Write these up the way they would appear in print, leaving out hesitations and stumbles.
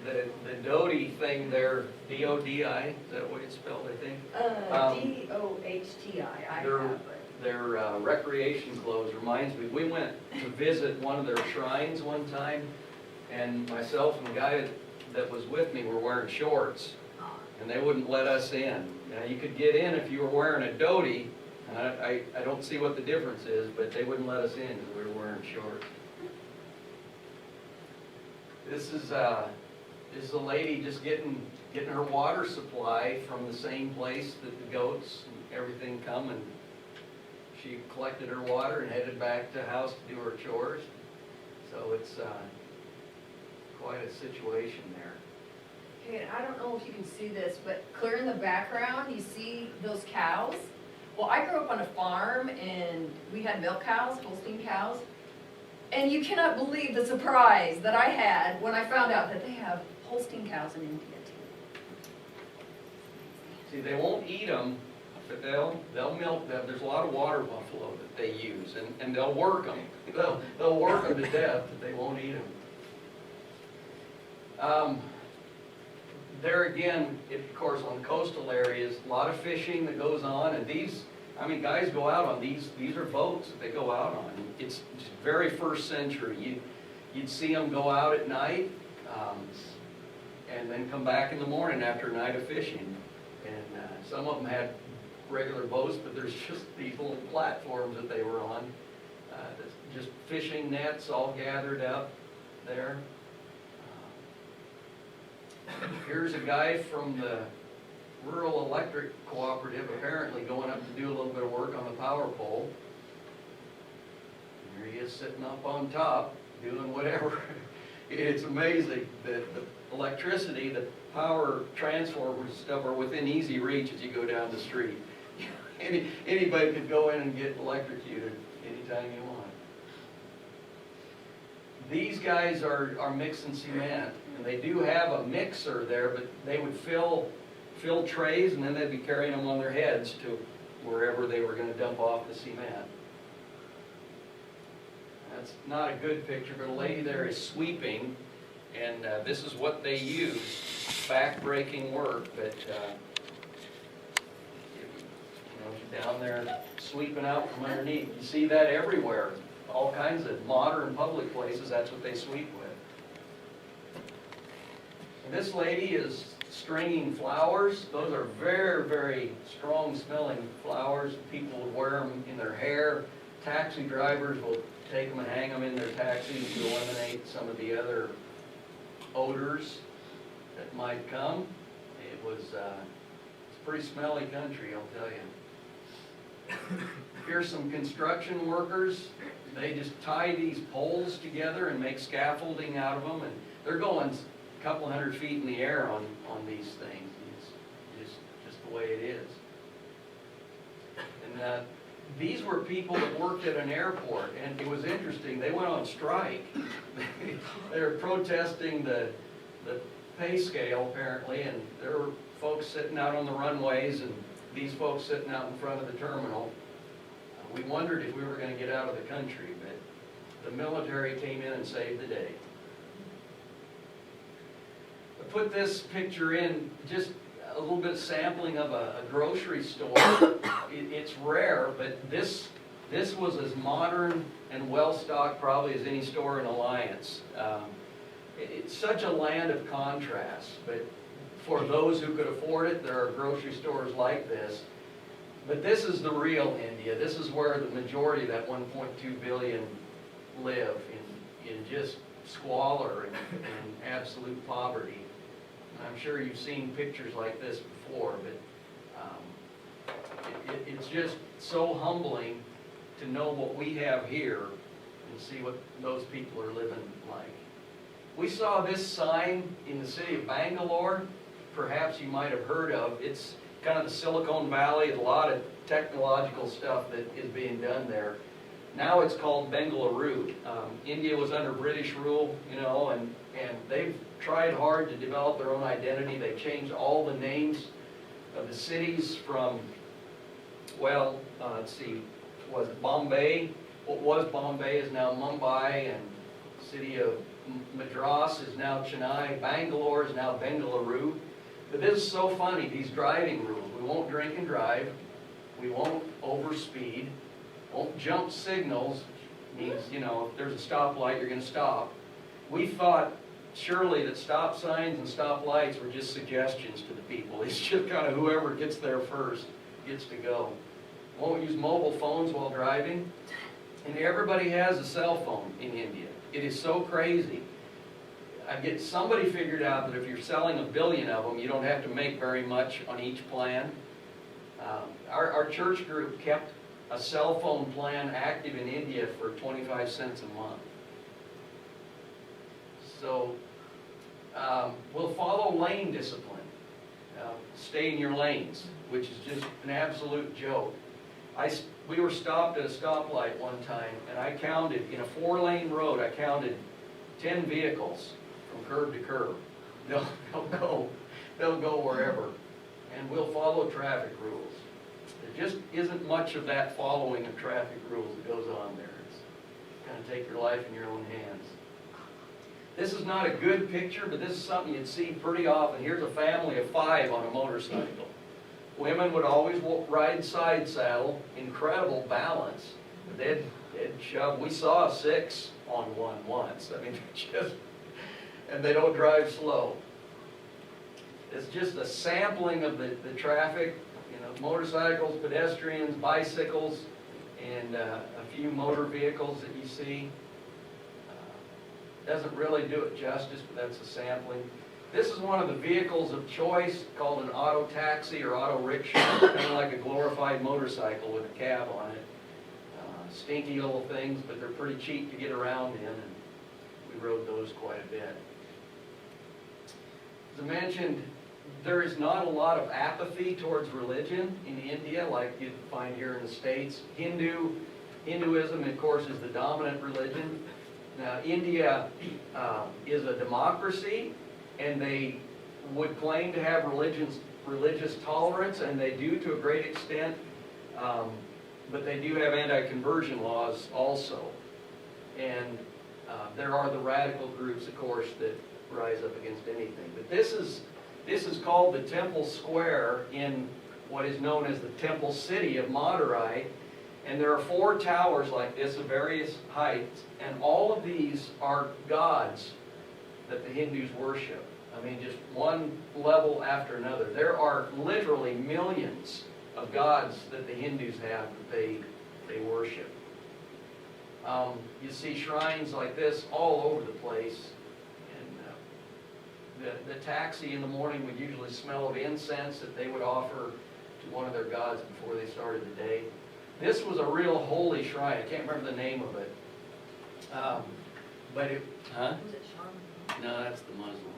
the Dodi thing there, D-O-D-I, is that the way it's spelled, I think? D-O-H-T-I, I Their- have it. Their recreation clothes reminds me, we went to visit one of their shrines one time, and myself and the guy that was with me were wearing shorts, and they wouldn't let us in. Now, you could get in if you were wearing a dhoti, and I don't see what the difference is, but they wouldn't let us in because we were wearing shorts. This is a lady just getting her water supply from the same place that the goats and everything come, and she collected her water and headed back to the house to do her chores. So it's quite a situation there. Okay, and I don't know if you can see this, but clear in the background, you see those cows? Well, I grew up on a farm and we had milk cows, Holstein cows. And you cannot believe the surprise that I had when I found out that they have Holstein cows in India too. See, they won't eat them, but they'll milk them. There's a lot of water buffalo that they use, and they'll work them. They'll work them to death, but they won't eat them. There again, of course, on coastal areas, a lot of fishing that goes on, and these, I mean, guys go out on these are boats that they go out on. It's just very first century. You'd see them go out at night, and then come back in the morning after a night of fishing. And some of them had regular boats, but there's just these little platforms that they were on. Just fishing nets all gathered up there. Here's a guy from the Rural Electric Cooperative apparently going up to do a little bit of work on the power pole. And here he is sitting up on top doing whatever. It's amazing that the electricity, the power transformers and stuff are within easy reach as you go down the street. Anybody could go in and get electrocuted anytime you want. These guys are mixing cement, and they do have a mixer there, but they would fill trays, and then they'd be carrying them on their heads to wherever they were going to dump off the cement. That's not a good picture, but a lady there is sweeping, and this is what they use, back-breaking work, but she's down there sweeping out from underneath. You see that everywhere. All kinds of modern public places, that's what they sweep with. And this lady is stringing flowers. Those are very, very strong smelling flowers. People would wear them in their hair. Taxi drivers will take them and hang them in their taxis to eliminate some of the other odors that might come. It's a pretty smelly country, I'll tell you. Here's some construction workers. They just tie these poles together and make scaffolding out of them, and they're going a couple hundred feet in the air on these things. It's just the way it is. And these were people that worked at an airport, and it was interesting. They went on strike. They were protesting the pay scale, apparently, and there were folks sitting out on the runways and these folks sitting out in front of the terminal. We wondered if we were going to get out of the country, but the military came in and saved the day. I put this picture in, just a little bit of sampling of a grocery store. It's rare, but this was as modern and well-stocked probably as any store in Alliance. It's such a land of contrast, but for those who could afford it, there are grocery stores like this. But this is the real India. This is where the majority of that 1.2 billion live, in just squalor and absolute poverty. And I'm sure you've seen pictures like this before, but it's just so humbling to know what we have here and see what those people are living like. We saw this sign in the city of Bangalore. Perhaps you might have heard of. It's kind of the Silicon Valley, a lot of technological stuff that is being done there. Now it's called Bengaluru. India was under British rule, and they've tried hard to develop their own identity. They changed all the names of the cities from, let's see, was it Bombay? What was Bombay is now Mumbai, and the city of Madras is now Chennai, Bangalore is now Bengaluru. But this is so funny, these driving rules. We won't drink and drive, we won't overspeed, won't jump signals, means, you know, if there's a stoplight, you're gonna stop. We thought surely that stop signs and stop lights were just suggestions to the people. It's just kind of whoever gets there first gets to go. Won't use mobile phones while driving. And everybody has a cell phone in India. It is so crazy. Somebody figured out that if you're selling 1 billion of them, you don't have to make very much on each plan. Our church group kept a cell phone plan active in India for 25 cents a month. So we'll follow lane discipline. Stay in your lanes, which is just an absolute joke. We were stopped at a stoplight one time, and I counted, in a 4-lane road, I counted 10 vehicles from curb to curb. They'll go wherever, and we'll follow traffic rules. There just isn't much of that following of traffic rules that goes on there. It's kind of take your life in your own hands. This is not a good picture, but this is something you'd see pretty often. Here's a family of 5 on a motorcycle. Women would always ride side saddle, incredible balance. But they'd shove. We saw 6 on one once. I mean, and they don't drive slow. It's just a sampling of the traffic, you know, motorcycles, pedestrians, bicycles, and a few motor vehicles that you see. Doesn't really do it justice, but that's a sampling. This is one of the vehicles of choice called an auto taxi or auto rickshaw, kind of like a glorified motorcycle with a cab on it. Stinky little things, but they're pretty cheap to get around in, and we rode those quite a bit. As I mentioned, there is not a lot of apathy towards religion in India like you'd find here in the States. Hinduism, of course, is the dominant religion. Now, India is a democracy, and they would claim to have religious tolerance, and they do to a great extent, but they do have anti-conversion laws also. And there are the radical groups, of course, that rise up against anything. But this is called the Temple Square in what is known as the Temple City of Madurai. And there are 4 towers like this of various heights, and all of these are gods that the Hindus worship. I mean, just one level after another. There are literally millions of gods that the Hindus have that they worship. You see shrines like this all over the place. And the taxi in the morning would usually smell of incense that they would offer to one of their gods before they started the day. This was a real holy shrine. I can't remember the name of it. But it, huh? Was it Charmin? No, that's the Muslim.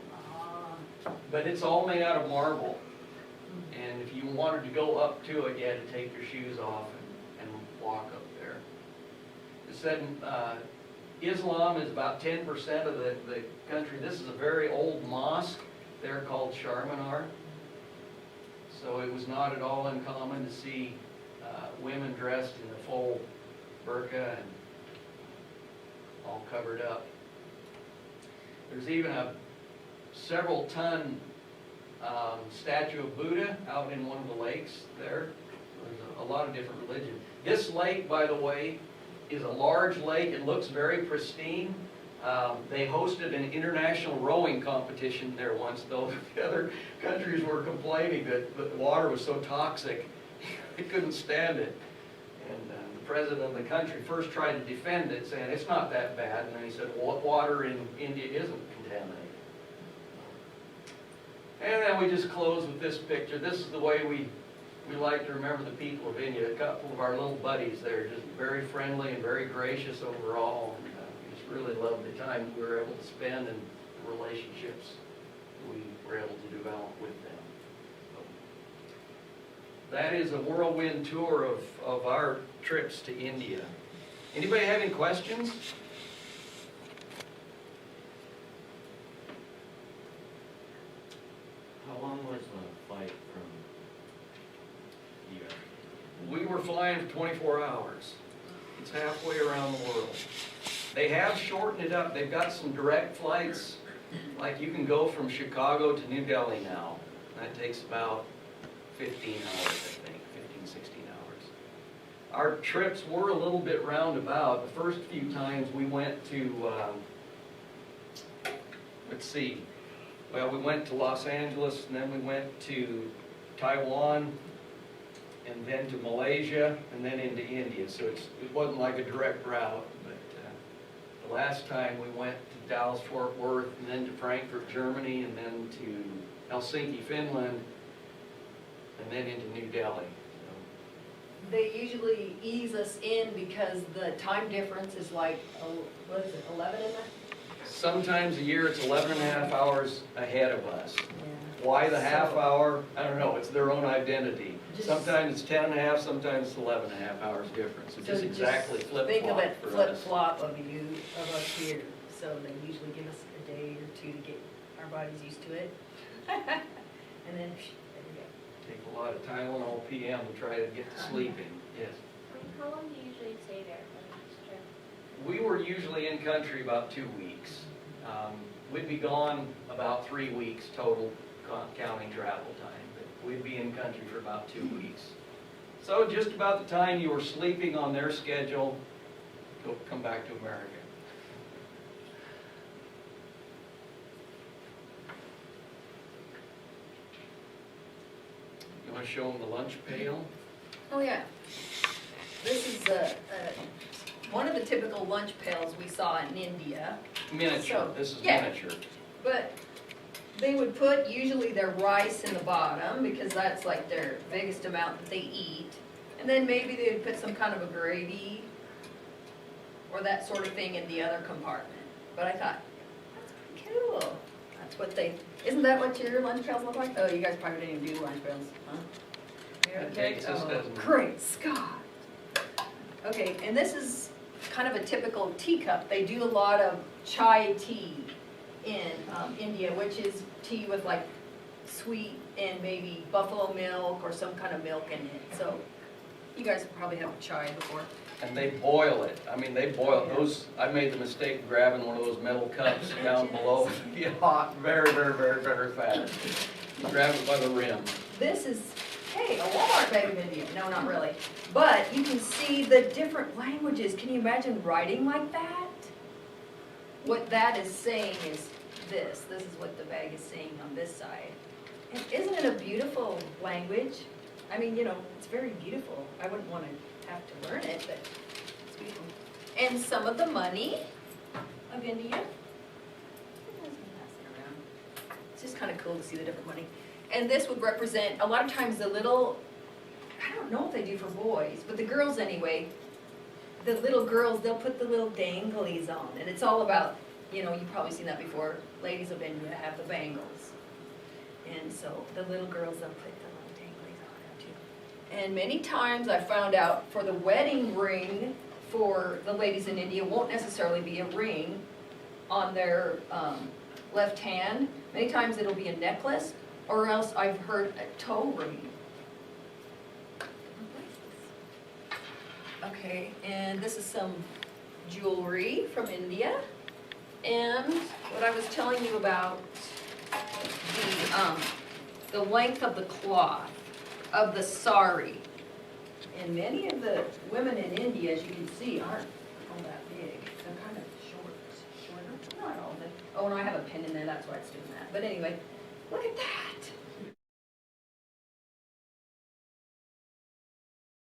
But it's all made out of marble. And if you wanted to go up to it, you had to take your shoes off and walk up there. It said Islam is about 10% of the country. This is a very old mosque there called Charminar. So it was not at all uncommon to see women dressed in the full burqa and all covered up. There's even a several-ton statue of Buddha out in one of the lakes there. There's a lot of different religions. This lake, by the way, is a large lake. It looks very pristine. They hosted an international rowing competition there once, though the other countries were complaining that the water was so toxic, they couldn't stand it. And the president of the country first tried to defend it, saying it's not that bad. And then he said, well, water in India isn't contaminated. And then we just close with this picture. This is the way we like to remember the people of India. A couple of our little buddies there, just very friendly and very gracious overall. And, we just really loved the time we were able to spend and the relationships we were able to develop with them. So, that is a whirlwind tour of our trips to India. Anybody have any questions? How long was the flight from here? We were flying for 24 hours. It's halfway around the world. They have shortened it up. They've got some direct flights. Like you can go from Chicago to New Delhi now. That takes about 15 hours, I think, 15, 16 hours. Our trips were a little bit roundabout. The first few times we went to, let's see, well, we went to Los Angeles, and then we went to Taiwan, and then to Malaysia, and then into India. So it wasn't like a direct route, but the last time we went to Dallas, Fort Worth, and then to Frankfurt, Germany, and then to Helsinki, Finland, and then into New Delhi. They usually ease us in because the time difference is like, what is it, 11 in that? Sometimes a year it's 11 and a half hours ahead of us. Yeah. Why the half So- hour? I don't know, it's their own identity. Just- Sometimes it's 10 and a half, sometimes it's 11 and a half hours difference. It's So just exactly Think flip-flop of it for us. flip-flop of us here. So they usually give us a day or two to get our bodies used to it. And then, there we go. Take a lot of Tylenol PM to try to get to sleeping, yes. How long do you usually stay there for each trip? We were usually in country about 2 weeks. We'd be gone about 3 weeks total, counting travel time, but we'd be in country for about 2 weeks. So just about the time you were sleeping on their schedule, come back to America. You want to show them the lunch pail? Oh, yeah. This is one of the typical lunch pails we saw in India, Miniature, So, this is yeah. miniature. but they would put usually their rice in the bottom because that's like their biggest amount that they eat. And then maybe they would put some kind of a gravy or that sort of thing in the other compartment. But I thought, that's pretty cool. That's what isn't that what your lunch pails look like? Oh, you guys probably didn't even do lunch pails, huh? That takes us, Oh, doesn't it? Great Scott. Okay, and this is kind of a typical teacup. They do a lot of chai tea in India, which is tea with like sweet and maybe buffalo milk or some kind of milk in it. So you guys probably have chai before. And they boil it. I mean, they boil those. I made the mistake of grabbing one of those metal cups down below. It'd be hot, very, very, very, very fast. You grab it by the rim. This is, hey, a Walmart bag of India. No, not really. But you can see the different languages. Can you imagine writing like that? What that is saying is this. This is what the bag is saying on this side. And isn't it a beautiful language? I mean, it's very beautiful. I wouldn't want to have to learn it, but it's beautiful. And some of the money of India. It's just kind of cool to see the different money. And this would represent, a lot of times the little, I don't know if they do for boys, but the girls anyway, the little girls, they'll put the little danglies on. And it's all about, you've probably seen that before, ladies of India have the bangles. And so the little girls, they'll put the little danglies on there too. And many times I found out for the wedding ring for the ladies in India won't necessarily be a ring on their left hand. Many times it'll be a necklace, or else I've heard a toe ring. Okay, and this is some jewelry from India. And what I was telling you about the length of the cloth of the sari. And many of the women in India, as you can see, aren't all that big. They're kind of shorter. Not all, but, oh, and I have a pin in there, that's why it's doing that. But anyway, look at that.